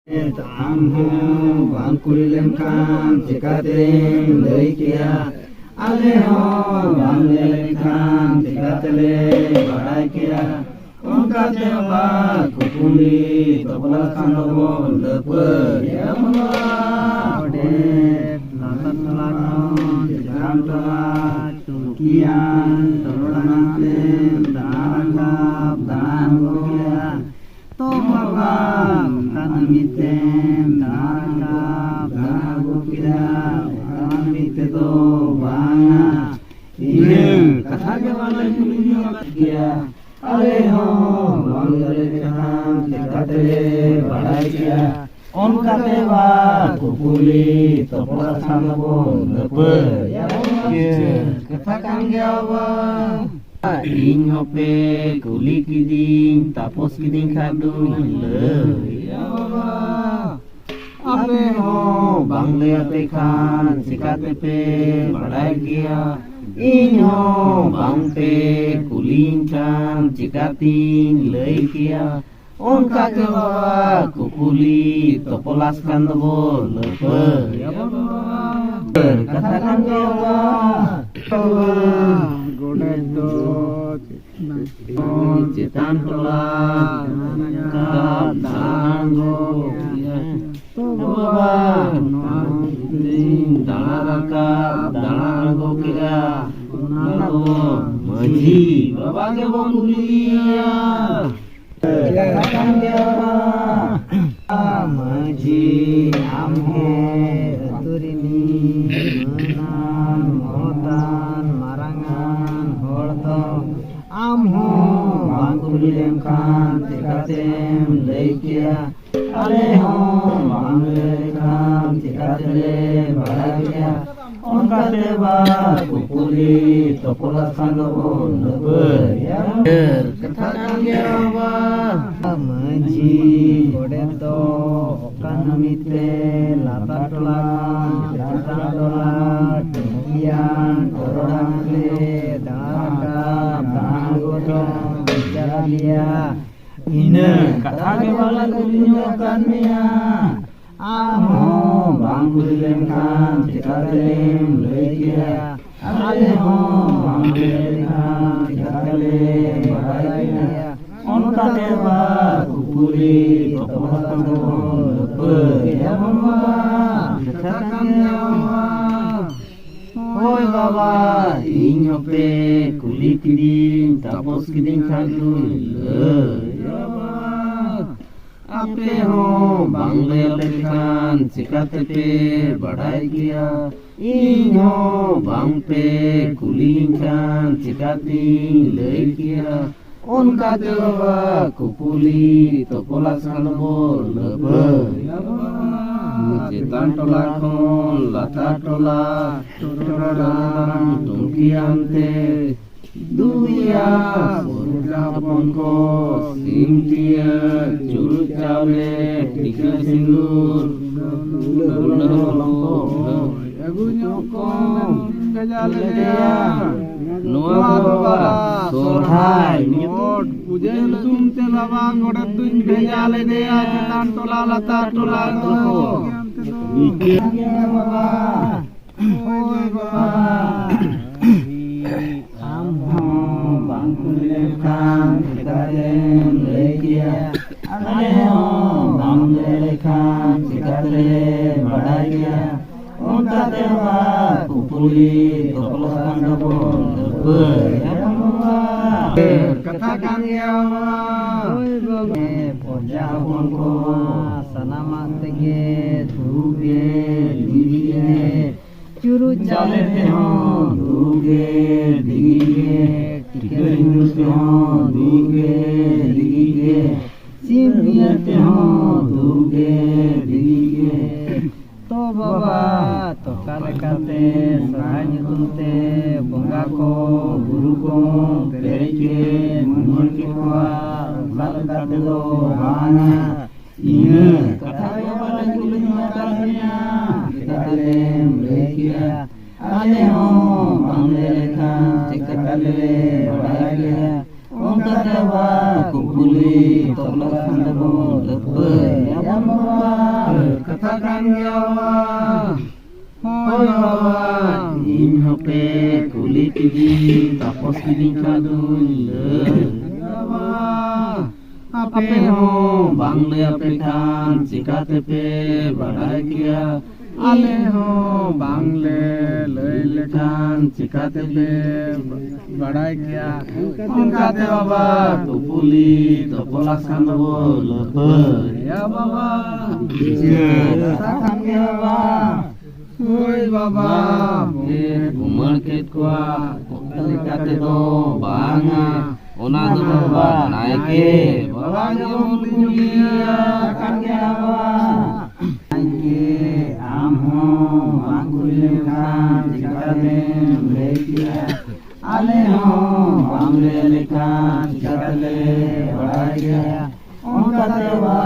Amhong bang kurilem kan cikatem lei kia alehong bang lelem kan cikatele badai kia onka teba kukuli topla kanobo lepe ya Allah ode latan laton jam tola tukian toronatem danangap dananggokia Topabang tanamitem tanangap dananggokia tanamiteto banga ini katanya walai kulinya kia Aleho bangale kan tikatele badai kia onka teba kukuli topla sanabo lepe ya katakan gawa Ing hope kuli kiding tapos kiding kadu le ya baba ape ho bangle ate kan sikatepe badai kia ing ho bangpe kuling kan cikating lei kia onka ke baba kukuli topolas kan dobo lepe ya baba katakan baba Citan tola kap dango Baba danaraka dango kia Nago maji Baba ke bongulia Katakan dia maji amhe turini menan motan marangan horto amho bangkulem kan tikatem leikia aleho bangle kan tikatele barakia onka teba kukuli topola kanobo lepe ya katakan ya baba maji godeto okanamite lata tola jata tola tukian koronale daraka bangoto bicara dia ini katanya wala kunyokan mia Amo bangkulem kan cikatem leikia aleho bangkulem kan cikatem badai onka teba kukuli topola lepe ya mama katakan ya mama Oi baba ing hope kuli kiding tapos kiding kadu le ya baba ape ho bangle lekan cikatepe badai kia ing ho bangpe kuling kan cikating lei kia onka teba kukuli topola kanobo lepe ya baba citan tola kon lata tola turorang tungkiante duia surga ponko simtia curut caule tiga sindur lolongko agu nyokong gajale dia nuwa baba sorhai nyot pujen tumte labang odat tuñ gajale dia citan tola lata tola ko mikir baba oi baba bangkulem kan cikatem leikia aleho bangle kan cikatem badai kia onka teba kukuli topola kanobo lepe ya baba katakan ya baba poja ponko sanamat tege duge digine curu jale teho duge digine tikerinus teho duge digige simia teho duge digige to baba to kale kate sahanya tunte bonga ko guru ko pereke mun ki ko lal kate do bana ina kata ya bala kulinya katanya cikatem leikia aleho bangle kan cikatele badai onka teba kukuli topola kanobo lepe ya baba kata kan ya hoi baba in hope kulit ini tapos ini kadun baba ape ho bangle ape kan sikate pe badai kia ale ho bangle lei lekhan sikate pe badai kia ongkate baba tupuli topolak sandobo lopo ya baba takkan ya baba hoi baba kumar ketwa kokate do banga ona do baba naike baba nyomulia takkan ya baba naike amho bangule kan sikate lekia ale ho bangle lekhan sikate badai ongkate baba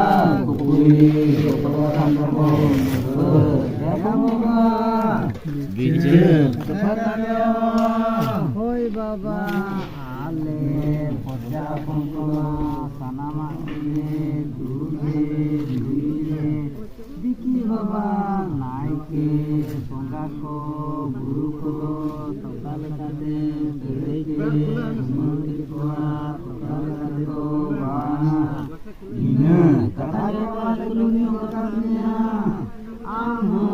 kupuli topolak sandobo hoi baba ale porja pongkona sanama duruge diki baba naike songako guru ko tokal kade dereke mungkitwa tokal kade ko bana ina kata baba tulungi katanya amho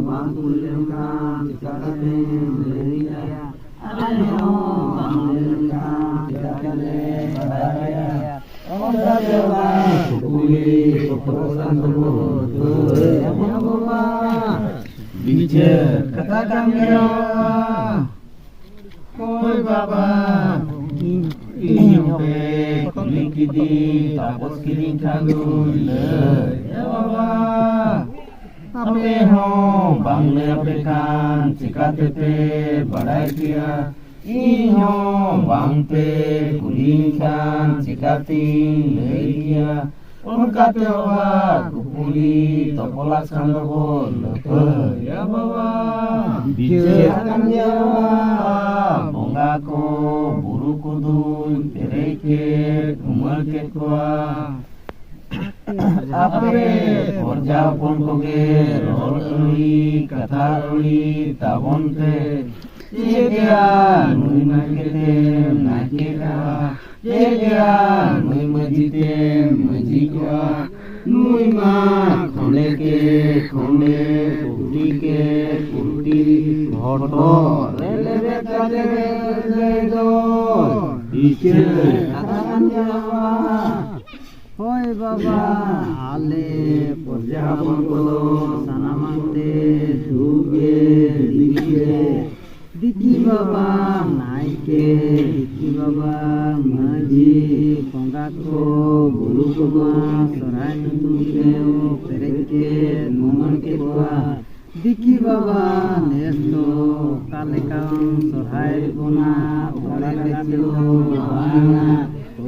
bangulengkan sikate leria ayo bangulengkan sikate badaya onda dewa kupuli topolosan tobo ya baba bice katakan ya hoi baba inyope kulikidi tapos kini kadun ya baba ape ho bangle ape kan sikate pe badai kia i ho bang pe kuling kan sikati lei kia ongkate baba kupuli topolak sandobo lopo ya baba bicara ya baba bongako buru kudun pereke kumar ketwa ape porja pongkoge rol uli kata uli tabon te jega nui nakete nakeka jega nui majite majikwa nui ma khone ke khone kurti ke kurti hoto rele bekate jaido biche katakan ya hoi baba ale porja pongkolo sanamante duge diki baba naike diki baba maji pongako guru ko sarai tunteo pereke numan ke kwa diki baba nesto kalekam sarai bona tole lekilo bana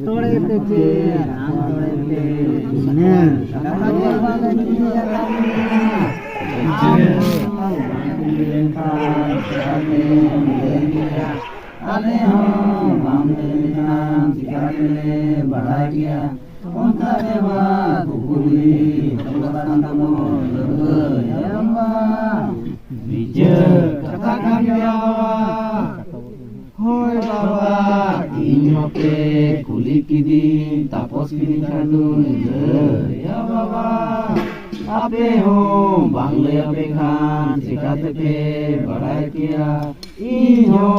tole teche ram tole te ne kata baba lagi ale ho banglekan sikate badai kia ongkate baba kupuli topolak sandobo ya baba bice katakan ya baba hoi baba inyope kulikidi tapos kini kadun ya baba ape ho bangle ape kan sikate pe badai kia i ho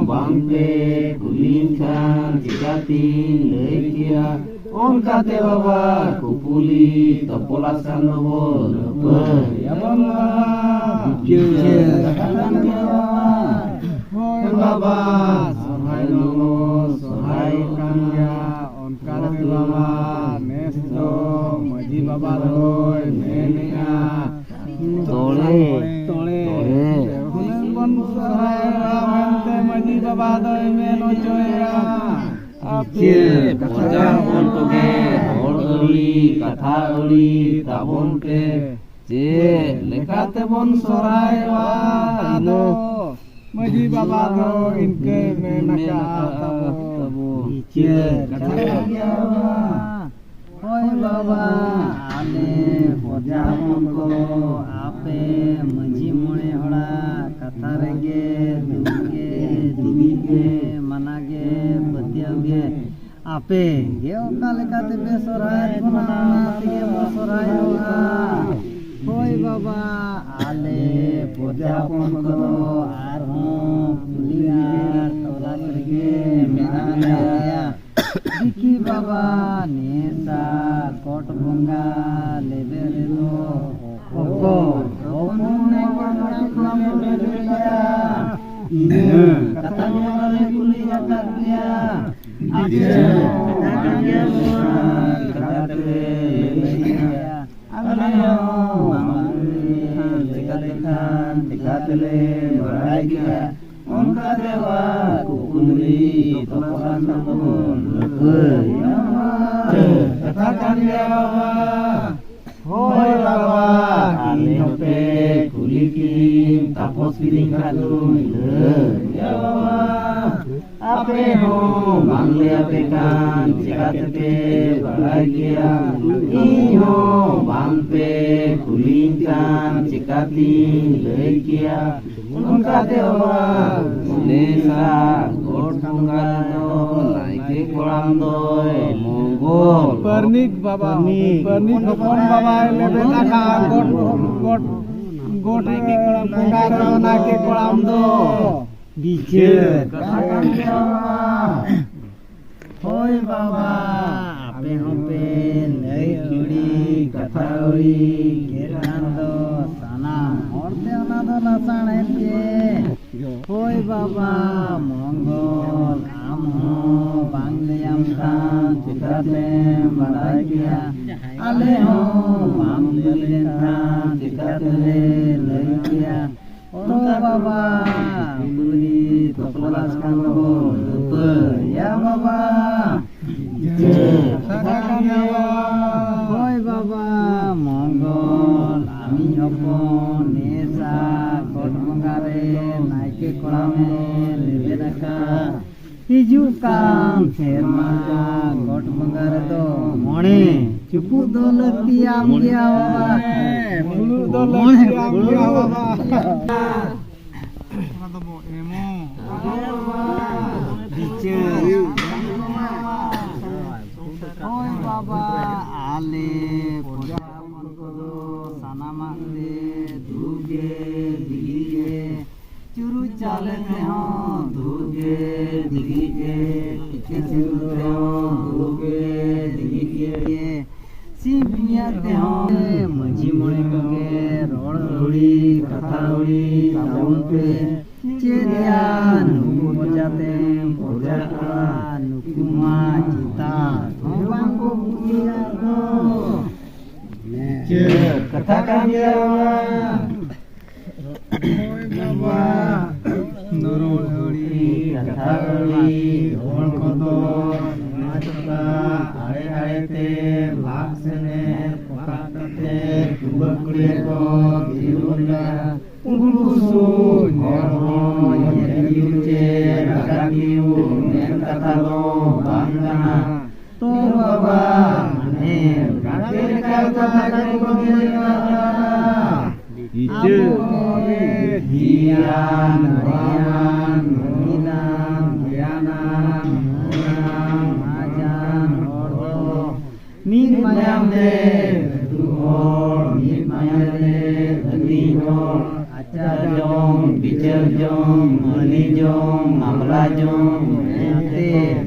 bangpe kuling kan sikati lei kia ongkate baba kupuli topolak sandobo lopo ya baba bice katakan ya hoi baba sahai nomo sahai kanya ongkate baba nesto maji baba loi menea tole bon sahai ramante maji baba doi meno joya ape porja pongkoge rol uli kata uli tabon pe je lekate bon sorai wa ino maji baba do inke menaka tabo bice katakan ya Hoi Baba ale Poja Ponko ape Manji Mone Hora Katha rege Duge Dibige Manage Patiage ape ge oka lekate be sorai bona tige mo sorai noa Hoi Baba ale Poja Ponko arhon kuliar tola rege menana Diki Baba nesa kot bunga leberedo koko omune kolam bedulia ine katanya male kuliah katnya aja katanya katale alaya katale baragia Onka dewa kukuli tokohan namun katakan ya Baba Hoi Baba Inope kulikim tapos piring kadung ya Baba ape ho mangle ape kan cikate bahagia iho bangpe kulingkan cikati lekia Unka dewa nesa god tunggal do naike kolam doy mongol pernik Baba pernik hopon Baba lebe taka god naike kolam tunggal do naike kolam do bijer Hoi Baba ape hope nei kiri kathauri gerando sana orte anado lasane Hoi Baba Mongol amho bangliam tan cikate baragia aleho bangliam tan cikate lekia Oro Baba beli topolas kanggo ya Baba katakan ya Hoi Baba Mongol ami hopon nesa kot mongare naike kolame lebedaka hijukan serma kot mongare do mone cukup do letiam dia Baba mulu do letiam dia Baba ada bo emo bicara Hoi Baba ale Poja Ponko sanamande duge digige churu chale te ho duge digige ke churu te ho duge digige simpiya te ho manji mone koge rod rodi katha rodi tabon pe cheria nuku pojate poja nukuma cita thobang ko punya do katakan ya Hoi Baba Nururi kathari dhol kodo najka are te laksane pokate tubakure ko dirunda Ungusu nyerho yeriuce nagakiu nen katalo bangana to Baba ne kakek kata kagina ije hian hian hinan hianan ajan ordo min mayam de tuhor min mayam de agihor acar jom bicar jom mani jom mamla jom ente